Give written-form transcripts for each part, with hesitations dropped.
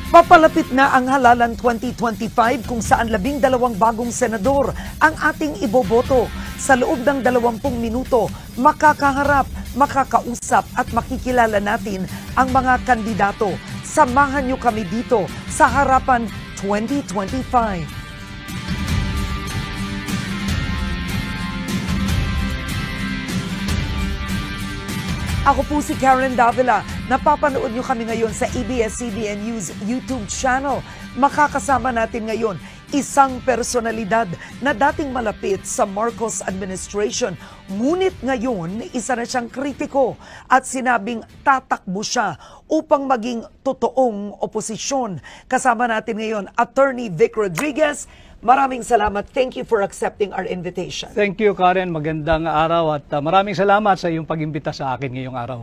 Papalapit na ang halalan 2025 kung saan 12 bagong senador ang ating iboboto. Sa loob ng 20 minuto, makakaharap, makakausap at makikilala natin ang mga kandidato. Samahan niyo kami dito sa Harapan 2025. Ako po si Karen Davila. Napapanood nyo kami ngayon sa ABS-CBN News YouTube channel. Makakasama natin ngayon isang personalidad na dating malapit sa Marcos administration. Ngunit ngayon, isa na siyang kritiko at sinabing tatakbo siya upang maging totoong oposisyon. Kasama natin ngayon, Attorney Vic Rodriguez. Maraming salamat. Thank you for accepting our invitation. Thank you, Karen. Magandang araw at maraming salamat sa iyong pag-imbita sa akin ngayong araw.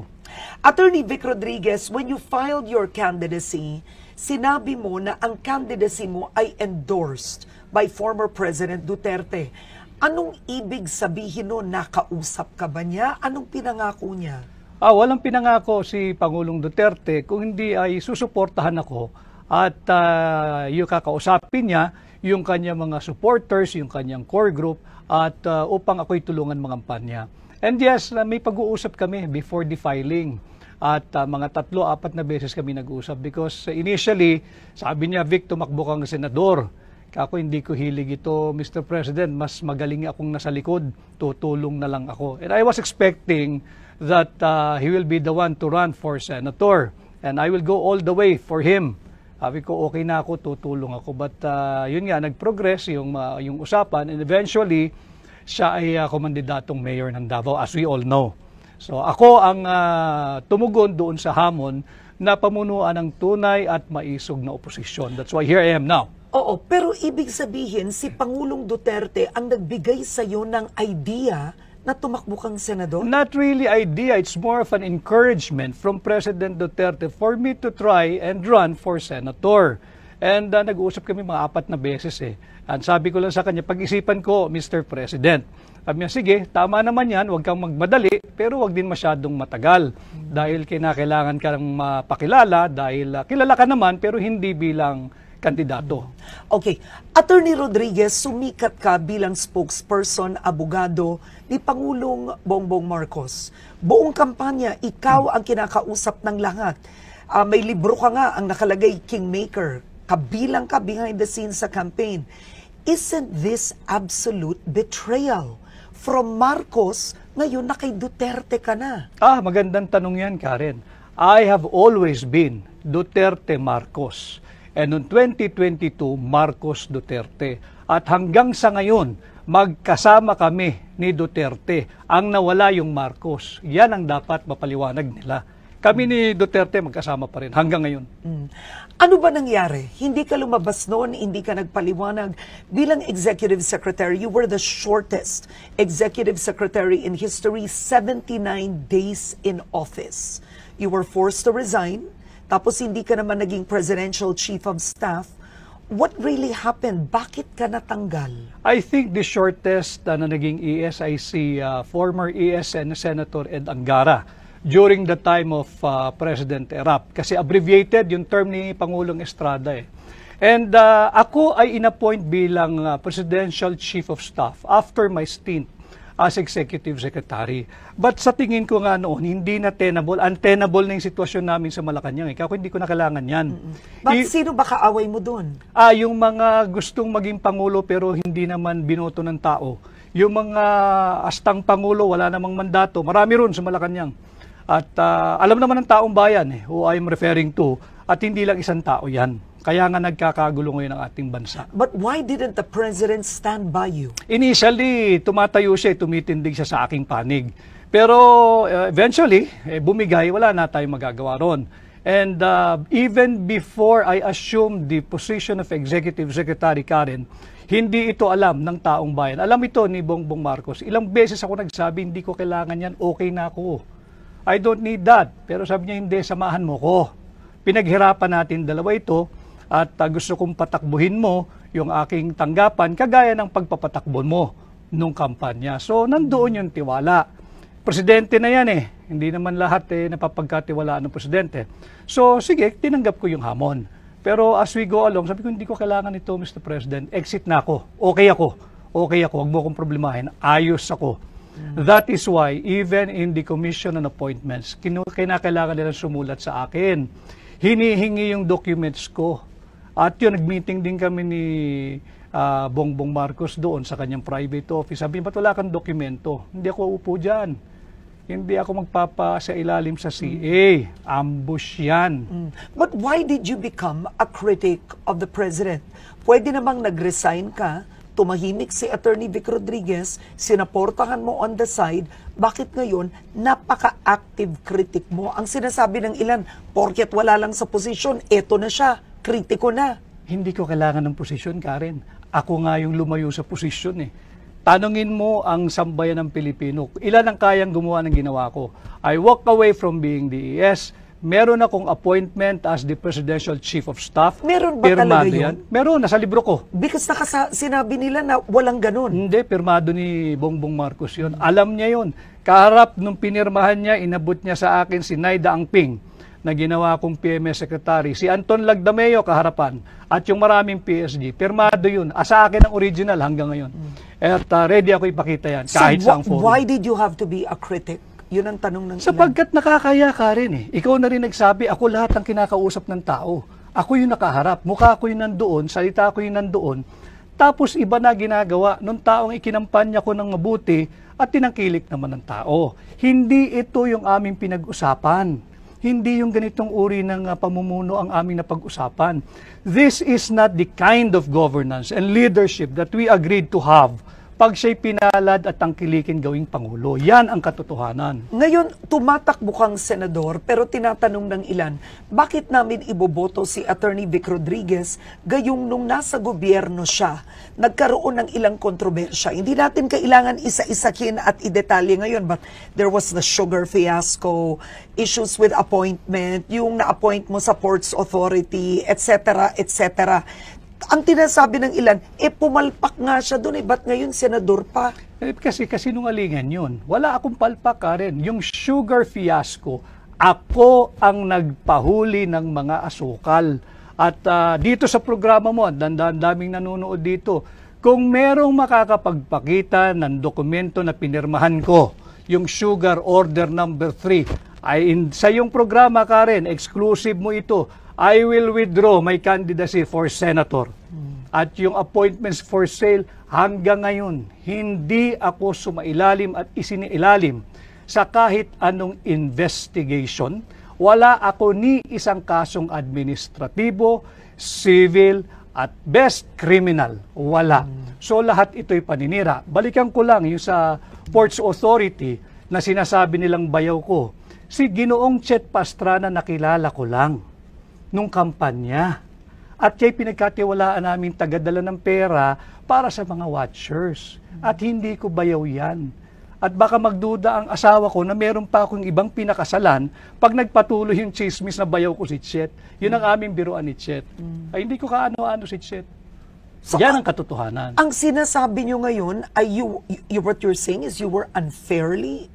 Attorney Vic Rodriguez, when you filed your candidacy, sinabi mo na ang candidacy mo ay endorsed by former President Duterte. Anong ibig sabihin nun? Nakausap ka ba niya? Anong pinangako niya? Walang pinangako si Pangulong Duterte kung hindi ay susuportahan ako at yung kakausapin niya yung kanyang mga supporters, yung kanyang core group at upang ako'y tulungan mga kampanya. And yes, may pag-uusap kami before the filing at mga 3-4 na beses kami nag-uusap because initially, sabi niya, Vic, tumakbo kang senador. Ako hindi ko hilig ito, Mr. President, mas magaling akong nasa likod, tutulong na lang ako. And I was expecting that he will be the one to run for senator and I will go all the way for him. Sabi ko, okay na ako, tutulong ako. But yun nga, nag-progress yung usapan and eventually, siya ay kumandidatong mayor ng Davao, as we all know. So ako ang tumugon doon sa hamon na pamunuan ng tunay at maisog na oposisyon. That's why here I am now. Oo, pero ibig sabihin, si Pangulong Duterte ang nagbigay sa iyo ng idea na tumakbo kang senador? Not really idea. It's more of an encouragement from President Duterte for me to try and run for senator. And nag-uusap kami mga 4 na beses eh. And sabi ko lang sa kanya, pag-isipan ko, Mr. President. Sabi niya, sige, tama naman yan, huwag kang magmadali, pero huwag din masyadong matagal. Dahil kinakailangan ka ng mapakilala, dahil kilala ka naman, pero hindi bilang kandidato. Okay. Attorney Rodriguez, sumikat ka bilang spokesperson, abogado ni Pangulong Bongbong Marcos. Buong kampanya, ikaw ang kinakausap ng lahat. May libro ka nga ang nakalagay Kingmaker. Kabilang ka behind the scenes sa campaign. Isn't this absolute betrayal from Marcos ngayon na kay Duterte ka na? Magandang tanong yan, Karen. I have always been Duterte Marcos. And noong 2022, Marcos Duterte. At hanggang sa ngayon, magkasama kami ni Duterte. Ang nawala yung Marcos. Yan ang dapat mapaliwanag nila. Kami ni Duterte magkasama pa rin hanggang ngayon. Ano ba nangyari? Hindi ka lumabas noon, hindi ka nagpaliwanag. Bilang Executive Secretary, you were the shortest Executive Secretary in history, 79 days in office. You were forced to resign, tapos hindi ka naman naging Presidential Chief of Staff. What really happened? Bakit ka natanggal? I think the shortest na naging ES ay si former ESN Senator Ed Angara during the time of President Erap. Kasi abbreviated yung term ni Pangulong Estrada eh. And ako ay inappoint bilang Presidential Chief of Staff after my stint as Executive Secretary. But sa tingin ko nga noon, hindi na untenable na yung sitwasyon namin sa Malacanang. Ako hindi ko na kailangan yan. Bakit sino ba kaaway mo doon? Yung mga gustong maging Pangulo pero hindi naman binoto ng tao. Yung mga astang Pangulo, wala namang mandato. Marami ron sa Malacanang. At alam naman ng taong bayan who I'm referring to, at hindi lang isang tao yan. Kaya nga nagkakagulo ngayon ang ating bansa. But why didn't the President stand by you? Initially, tumatayo siya, tumitindig siya sa aking panig. Pero eventually, bumigay, wala na tayong magagawa ron. And even before I assumed the position of Executive Secretary, Karen, hindi ito alam ng taong bayan. Alam ito ni Bongbong Marcos. Ilang beses ako nagsabi, hindi ko kailangan yan, okay na ako. I don't need that. Pero sabi niya, hindi, samahan mo ko. Pinaghirapan natin dalawa ito at gusto kong patakbuhin mo yung aking tanggapan kagaya ng pagpapatakbo mo nung kampanya. So, nandoon yung tiwala. Presidente na yan eh. Hindi naman lahat napapagkatiwalaan ng presidente. So, sige, tinanggap ko yung hamon. Pero as we go along, sabi ko, hindi ko kailangan ito, Mr. President. Exit na ako. Okay ako. Okay ako. Huwag mo akong problemahin. Ayos ako. That is why, even in the commission on appointments, kinakailangan nilang sumulat sa akin. Hinihingi yung documents ko. At yun, nag-meeting din kami ni Bongbong Marcos doon sa kanyang private office. Sabi, ba't wala kang dokumento? Hindi ako upo dyan. Hindi ako magpapa sa ilalim sa CA. Ambush yan. But why did you become a critic of the President? Pwede namang nag-resign ka, tumahimik si Attorney Vic Rodriguez, sinaportahan mo on the side, bakit ngayon napaka-active critic mo? Ang sinasabi ng ilan, porket wala lang sa posisyon, eto na siya, kritiko na. Hindi ko kailangan ng posisyon, Karen. Ako nga yung lumayo sa posisyon eh. Tanungin mo ang sambayan ng Pilipino. Ilan ang kayang gumawa ng ginawa ko? I walk away from being DES. Meron akong appointment as the Presidential Chief of Staff. Meron ba talaga yun? Meron, nasa libro ko. Because sinabi nila na walang ganun. Hindi, pirmado ni Bongbong Marcos yun. Alam niya yun. Kaharap nung pinirmahan niya, inabot niya sa akin si Naida Angping na ginawa kong PMS Secretary. Si Anton Lagdameo kaharapan. At yung maraming PSG. Pirmado yun. Sa akin ang original hanggang ngayon. At ready ako ipakita yan kahit sa forum. Why did you have to be a critic? Yun ang tanong ng ilan. Sapagkat nakakaya ka rin eh. Ikaw na rin nagsabi, ako lahat ang kinakausap ng tao. Ako yung nakaharap. Mukha ko yung nandoon, salita ko yung nandoon. Tapos iba na ginagawa nung taong ikinampanya ko ng mabuti at tinangkilik naman ng tao. Hindi ito yung aming pinag-usapan. Hindi yung ganitong uri ng pamumuno ang aming napag-usapan. This is not the kind of governance and leadership that we agreed to have pag siya'y pinalad at tangkilikin gawing Pangulo. Yan ang katotohanan. Ngayon, tumatakbo kang senador, pero tinatanong ng ilan, bakit namin iboboto si Attorney Vic Rodriguez gayong nung nasa gobyerno siya, nagkaroon ng ilang kontrobersya. Hindi natin kailangan isa-isakin at idetalye ngayon, but there was the sugar fiasco, issues with appointment, yung na-appoint mo sa Ports Authority, etc., etc. Ang tinasabi ng ilan, pumalpak nga siya doon, ba't ngayon senador pa? Kasi sinungalingan yun. Wala akong palpak, Karen. Yung sugar fiasco, ako ang nagpahuli ng mga asukal. At dito sa programa mo, daming nanonood dito, kung merong makakapagpakita ng dokumento na pinirmahan ko, yung sugar order number 3, sa iyong programa, Karen, exclusive mo ito, I will withdraw my candidacy for senator. At yung appointments for sale, hanggang ngayon, hindi ako sumailalim at isiniilalim sa kahit anong investigation. Wala ako ni isang kasong administratibo, civil, at best criminal. Wala. So lahat ito'y paninira. Balikan ko lang yung sa Ports Authority na sinasabi nilang bayaw ko. Si Ginoong Chet Pastrana nakilala ko lang nung kampanya. At kaya pinagkatiwalaan namin tagadala ng pera para sa mga watchers. At hindi ko bayaw yan. At baka magduda ang asawa ko na meron pa akong ibang pinakasalan pag nagpatuloy yung chismis na bayaw ko si Chet. Yun ang aming biruan ni Chet. Ay hindi ko kaano-ano si Chet. So, yan ang katotohanan. Ang sinasabi nyo ngayon ay what you're saying is you were unfairly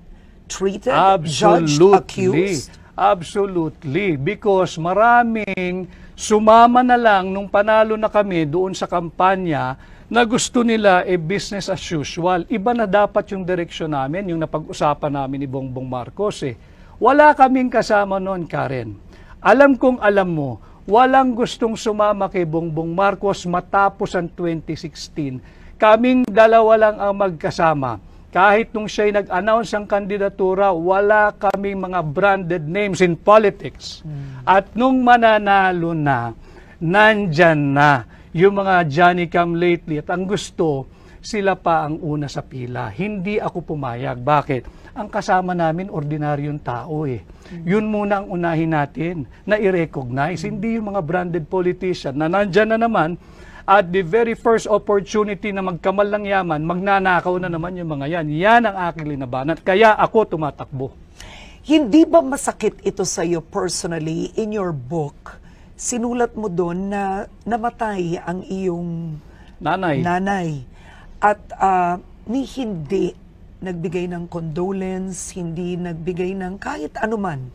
treated, judged, accused? Absolutely. Because maraming sumama na lang nung panalo na kami doon sa kampanya na gusto nila business as usual. Iba na dapat yung direksyon namin, yung napag-usapan namin ni Bongbong Marcos eh. Wala kaming kasama noon, Karen. Alam kong alam mo, walang gustong sumama kay Bongbong Marcos matapos ang 2016. Kaming dalawa lang ang magkasama. Kahit nung siya'y nag-announce ang kandidatura, wala kaming mga branded names in politics. At nung mananalo na, nandyan na yung mga Johnny come lately. At ang gusto, sila pa ang una sa pila. Hindi ako pumayag. Bakit? Ang kasama namin, ordinaryong tao eh. Yun muna ang unahin natin na i-recognize. Hindi yung mga branded politician na nandyan na naman at the very first opportunity na magkamal ng yaman, magnanakaw na naman yung mga yan. Yan ang aking linabanan. Kaya ako tumatakbo. Hindi ba masakit ito sa iyo personally? In your book, sinulat mo doon na namatay ang iyong nanay. At hindi nagbigay ng condolence, hindi nagbigay ng kahit anuman.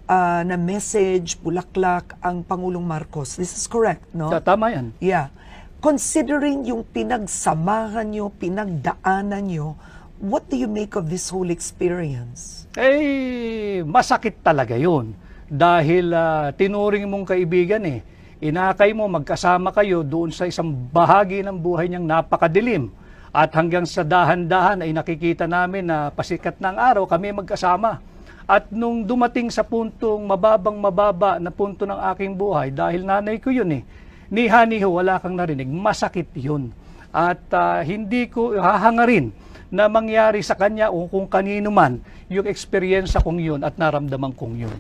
na message, bulaklak ang Pangulong Marcos. This is correct, no? Tama yan. Yeah. Considering yung pinagsamahan nyo, pinagdaanan nyo, what do you make of this whole experience? Masakit talaga yun. Dahil tinuring mong kaibigan inakay mo, magkasama kayo doon sa isang bahagi ng buhay niyang napakadilim. At hanggang sa dahan-dahan ay nakikita namin na pasikat ng araw, kami magkasama. At nung dumating sa puntong mababa na punto ng aking buhay, dahil nanay ko yun niho, wala kang narinig, masakit yun. At hindi ko hahangarin na mangyari sa kanya o kung kanino man yung eksperyensya kong yun at naramdaman kong yun.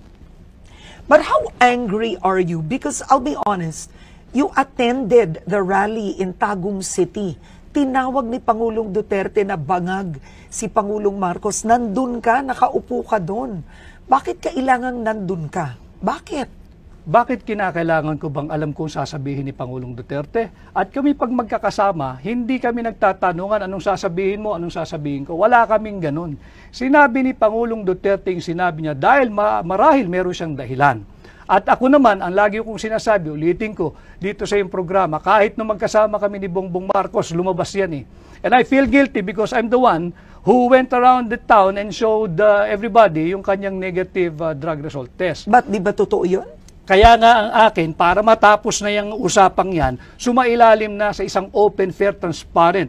But how angry are you? Because I'll be honest, you attended the rally in Tagum City. Tinawag ni Pangulong Duterte na bangag si Pangulong Marcos. Nandun ka, nakaupo ka doon. Bakit kailangang nandun ka? Bakit? Bakit kinakailangan ko bang alam kung sasabihin ni Pangulong Duterte? At kami pag magkakasama, hindi kami nagtatanungan anong sasabihin mo, anong sasabihin ko. Wala kaming ganun. Sinabi ni Pangulong Duterte yung sinabi niya dahil marahil meron siyang dahilan. At ako naman, ang lagi kong sinasabi, ulitin ko, dito sa iyong programa, kahit nung magkasama kami ni Bongbong Marcos, lumabas yan And I feel guilty because I'm the one who went around the town and showed everybody yung kanyang negative drug result test. But di ba totoo yun? Kaya nga ang akin, para matapos na yung usapang yan, sumailalim na sa isang open, fair, transparent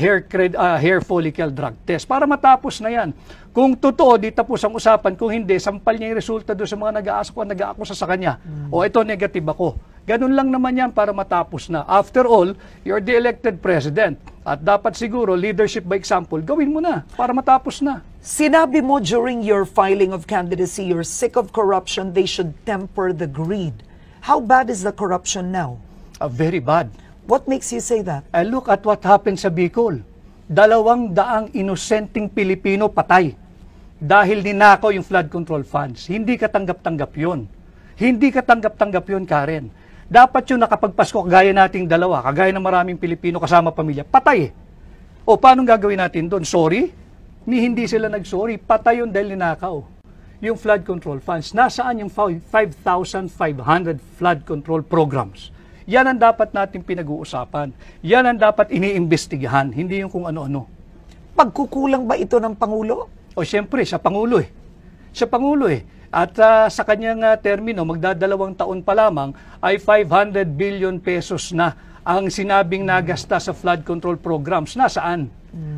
hair follicle drug test. Para matapos na yan. Kung totoo, di tapos ang usapan. Kung hindi, sampal niya yung resulta doon sa mga nag-aakusa sa kanya. O ito, negative ako. Ganun lang naman yan para matapos na. After all, you're the elected president. At dapat siguro, leadership by example, gawin mo na para matapos na. Sinabi mo during your filing of candidacy, you're sick of corruption, they should temper the greed. How bad is the corruption now? Very bad. What makes you say that? Look at what happened sa Bicol. 200 inosenteng Pilipino patay dahil ninakaw yung flood control funds. Hindi katanggap-tanggap yun. Hindi katanggap-tanggap yun, Karen. Dapat yun nakapagpasko kagaya nating dalawa, kagaya ng maraming Pilipino kasama pamilya, patay O paano gagawin natin doon? Sorry? Hindi sila nag-sorry. Patay yun dahil ninakaw. Yung flood control funds. Nasaan yung 5,500 flood control programs? Yan ang dapat natin pinag-uusapan. Yan ang dapat iniimbestigahan, hindi yung kung ano-ano. Pagkukulang ba ito ng Pangulo? O siyempre, sa Pangulo Sa Pangulo At sa kanyang termino, magdadalawang taon pa lamang, ay 500 billion pesos na ang sinabing nagasta sa flood control programs. Nasaan?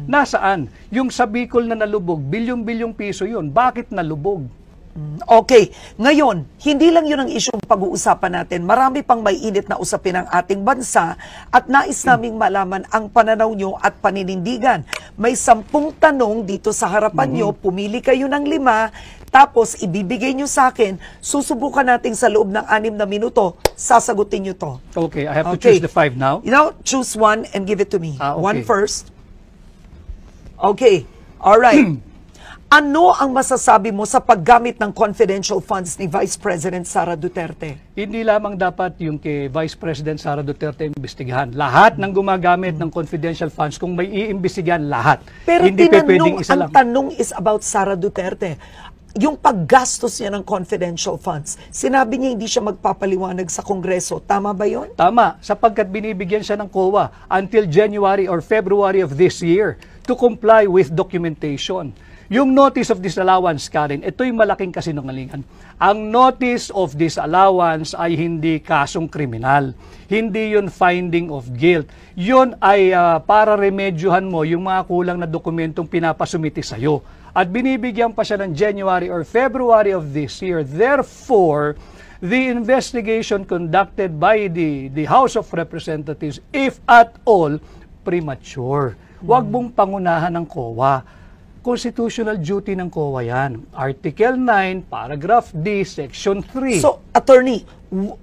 Nasaan? Yung sa Bicol na nalubog, bilyong-bilyong piso yun. Bakit nalubog? Okay. Ngayon, hindi lang yun ang isyong pag-uusapan natin. Marami pang may init na usapin ng ating bansa at nais naming malaman ang pananaw nyo at paninindigan. May 10 tanong dito sa harapan nyo. Pumili kayo ng 5, tapos ibibigay nyo sa akin. Susubukan natin sa loob ng 6 na minuto. Sasagutin nyo to. Okay, I have to choose the 5 now. Choose one and give it to me. Okay. One first. Okay. All right. Ano ang masasabi mo sa paggamit ng confidential funds ni Vice President Sara Duterte? Hindi lamang dapat yung kay Vice President Sara Duterte imbestigahan. Lahat ng gumagamit ng confidential funds, kung may iimbestigahan, lahat. Pero hindi pwedeng isa lang. Ang tanong is about Sara Duterte. Yung paggastos niya ng confidential funds, sinabi niya hindi siya magpapaliwanag sa Kongreso. Tama ba yun? Tama, sapagkat binibigyan siya ng COA until January or February of this year to comply with documentation. Yung notice of disallowance, Karen, ito'y malaking kasinungalingan. Ang notice of disallowance ay hindi kasong kriminal. Hindi yun finding of guilt. Yun ay para remedyohan mo yung mga kulang na dokumentong pinapasumiti sa'yo. At binibigyan pa siya ng January or February of this year. Therefore, the investigation conducted by the House of Representatives, if at all, premature. Huwag mong pangunahan ng COA. Constitutional duty ng COA yan. Article 9, Paragraph D, Section 3. So, Attorney,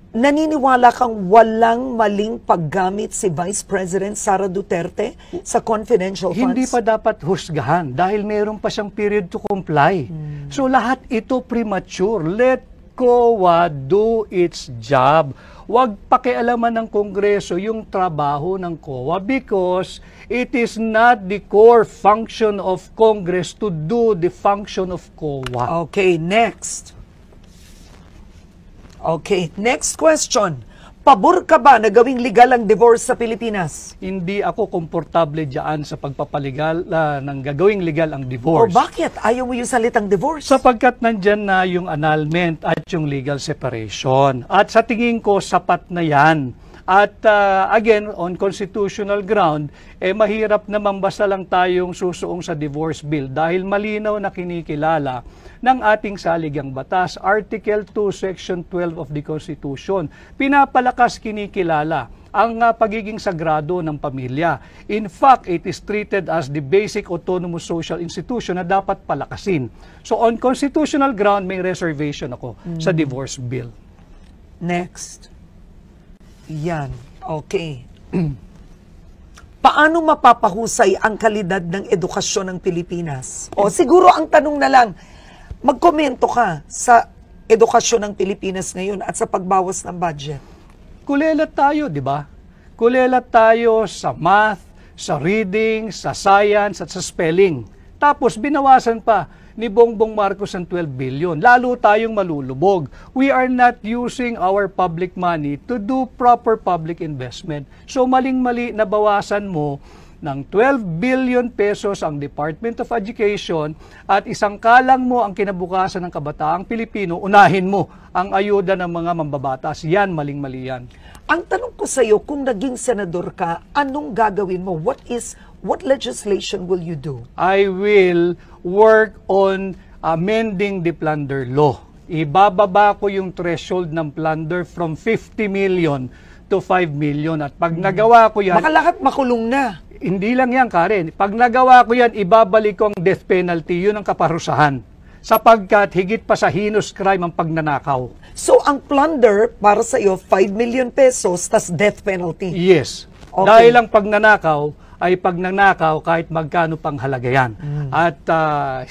naniniwala kang walang maling paggamit si Vice President Sara Duterte sa confidential funds? Hindi pa dapat husgahan dahil meron pa siyang period to comply. So, lahat ito premature. Let COA do its job. Huwag pakialaman ng Kongreso yung trabaho ng COA because it is not the core function of Congress to do the function of COA. Okay, next. Okay, next question. Pabor ka ba na gawing legal ang divorce sa Pilipinas? Hindi ako komportable diyan sa pagpapaligal ng gagawing legal ang O divorce. bakit? Ayaw mo yung salitang divorce? Sapagkat nandyan na yung annulment at yung legal separation. At sa tingin ko, sapat na yan. At again, on constitutional ground, mahirap naman basta lang tayong susuong sa divorce bill dahil malinaw na kinikilala ng ating saligang batas, Article 2, Section 12 of the Constitution. Pinapalakas kinikilala ang pagiging sagrado ng pamilya. In fact, it is treated as the basic autonomous social institution na dapat palakasin. So on constitutional ground, may reservation ako sa divorce bill. Next. Yan. Okay. Paano mapapahusay ang kalidad ng edukasyon ng Pilipinas? O siguro ang tanong na lang, magkomento ka sa edukasyon ng Pilipinas ngayon at sa pagbawas ng budget. Kulelat tayo, di ba? Kulelat tayo sa math, sa reading, sa science, at sa spelling. Tapos binawasan pa ni Bongbong Marcos ang 12 billion. Lalo tayong malulubog. We are not using our public money to do proper public investment. So maling-mali na bawasan mo ng 12 billion pesos ang Department of Education at isang kalang mo ang kinabukasan ng kabataang Pilipino, unahin mo ang ayuda ng mga mambabatas. Yan, maling-mali yan. Ang tanong ko sa iyo, kung naging senador ka, anong gagawin mo? What legislation will you do? I will work on amending the plunder law. Ibababa ko yung threshold ng plunder from 50 million to 5 million. At pag nagawa ko yan... Baka lahat makulong na. Hindi lang yan, Karen. Pag nagawa ko yan, ibabalik ko ang death penalty. Yun ang kaparusahan. Sapagkat higit pa sa heinous crime ang pagnanakaw. So, ang plunder, para sa iyo, 5 million pesos, tas death penalty. Yes. Okay. Dahil ang pagnanakaw ay pagnanakaw kahit magkano pang halaga yan. At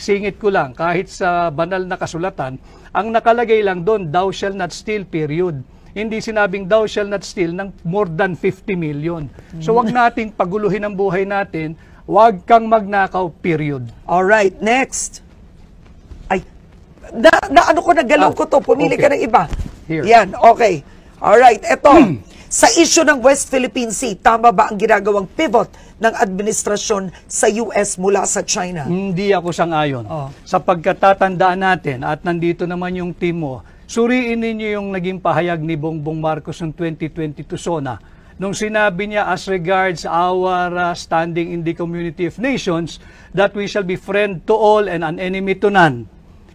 singit ko lang, kahit sa banal na kasulatan, ang nakalagay lang doon, thou shall not steal, period. Hindi sinabing thou shall not steal ng more than 50 million. So wag nating paguluhin ang buhay natin, wag kang magnakaw, period. Alright, next. Ay, ano ko, nagalaw ko to, pumili okay. ka ng iba. Here. Yan, okay. Alright, eto. Sa issue ng West Philippine Sea, tama ba ang ginagawang pivot ng administrasyon sa US mula sa China? Hindi ako sang-ayon. Oh. Sapagkat tatandaan natin, at nandito naman yung team mo, suriin ninyo yung naging pahayag ni Bongbong Marcos noong 2022 SONA. Nung sinabi niya as regards our standing in the community of nations, that we shall be friend to all and an enemy to none.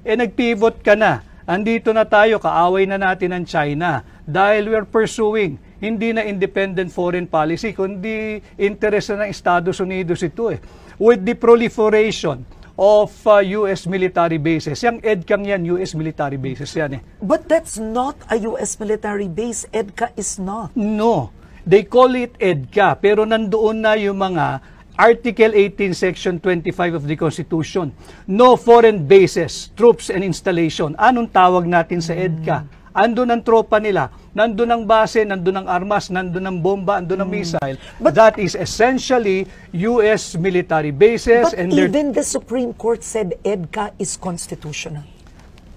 Nagpivot ka na. Andito na tayo, kaaway na natin ang China dahil we are pursuing hindi na independent foreign policy, kundi interest na ng Estados Unidos ito eh. With the proliferation of US military bases. Yung EDCA yan, US military bases yan eh. But that's not a US military base. EDCA is not. No. They call it EDCA, pero nandoon na yung mga Article 18, Section 25 of the Constitution. No foreign bases, troops and installation. Anong tawag natin sa EDCA? Andun ang tropa nila, nandun ang base, nandun ang armas, nandun ang bomba, nandun ang missile. But that is essentially US military bases. But and even the Supreme Court said EDCA is constitutional.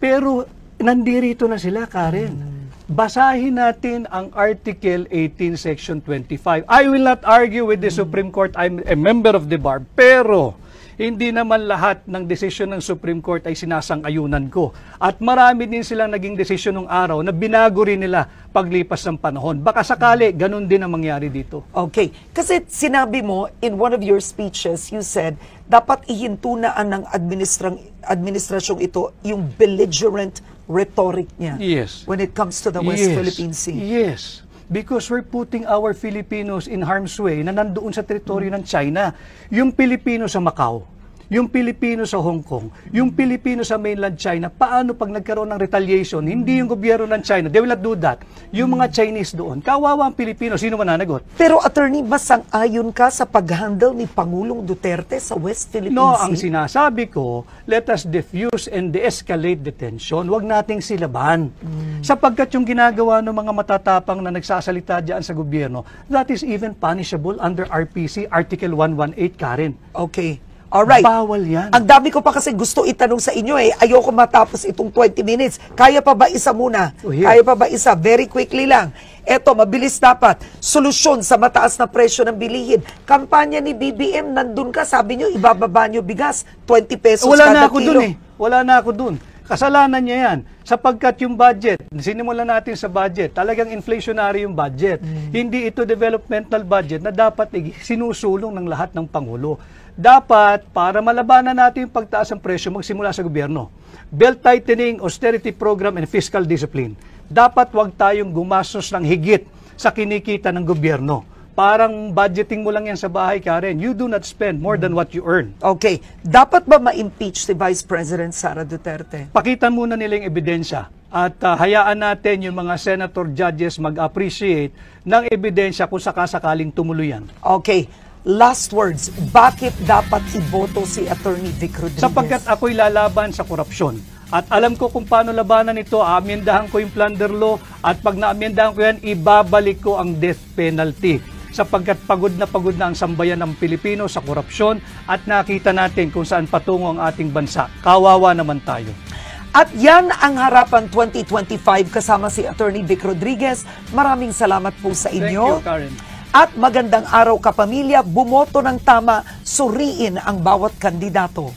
Pero nandirito na sila, Karen. Basahin natin ang Article 18, Section 25. I will not argue with the Supreme Court. I'm a member of the bar. Pero hindi naman lahat ng desisyon ng Supreme Court ay sinasang-ayunan ko. At marami din silang naging desisyon ng araw na binago rin nila paglipas ng panahon. Baka sakali, ganun din ang mangyari dito. Okay. Kasi sinabi mo, in one of your speeches, you said, dapat ihintunaan ng administrasyong ito yung belligerent rhetoric niya. Yes. When it comes to the West Philippine Sea. Yes. Because we're putting our Filipinos in harm's way na nandoon sa teritoryo ng China. Yung Pilipino sa Macau, yung Pilipino sa Hong Kong, yung Pilipino sa mainland China, paano pag nagkaroon ng retaliation? Hindi yung gobyerno ng China, they will not do that. Yung mga Chinese doon, kawawa ang Pilipino, sino mananagot? Pero attorney, masang-ayon ka sa pag-handle ni Pangulong Duterte sa West Philippine No, Sea? ang sinasabi ko, let us diffuse and de-escalate the tension. Huwag nating silaban. Sapagkat yung ginagawa ng mga matatapang na nagsasalita dyan sa gobyerno, that is even punishable under RPC Article 118, Karen. Okay. Alright. Bawal yan. Ang dami ko pa kasi gusto itanong sa inyo eh. Ayoko matapos itong 20 minutes. Kaya pa ba isa muna? Kaya pa ba isa? Very quickly lang. Eto, mabilis dapat. Solusyon sa mataas na presyo ng bilihin. Kampanya ni BBM, nandun ka. Sabi nyo, ibababa nyo bigas. 20 pesos Wala kada na ako kilo. dun eh. Wala na ako dun. Kasalanan niya yan. Sapagkat yung budget, sinimulan natin sa budget, talagang inflationary yung budget. Hindi ito developmental budget na dapat sinusulong ng lahat ng Pangulo. Dapat, para malabanan natin yung pagtaas ng presyo, magsimula sa gobyerno. Belt tightening, austerity program, and fiscal discipline. Dapat wag tayong gumastos ng higit sa kinikita ng gobyerno. Parang budgeting mo lang yan sa bahay, Karen. You do not spend more than what you earn. Okay. Dapat ba ma-impeach si Vice President Sara Duterte? Pakita muna nila yung ebidensya. At hayaan natin yung mga senator judges mag-appreciate ng ebidensya kung sakasakaling tumuloy yan. Okay. Last words, bakit dapat iboto si Attorney Vic Rodriguez? Sapagkat ako'y lalaban sa korupsyon. At alam ko kung paano labanan ito, aamyendahan ko yung plunder law at pag naamyendahan ko yan, ibabalik ko ang death penalty. Sapagkat pagod na ang sambayan ng Pilipino sa korupsyon at nakita natin kung saan patungo ang ating bansa. Kawawa naman tayo. At yan ang Harapan 2025 kasama si Attorney Vic Rodriguez. Maraming salamat po sa inyo. Thank you, Karen. At magandang araw kapamilya, bumoto ng tama, suriin ang bawat kandidato.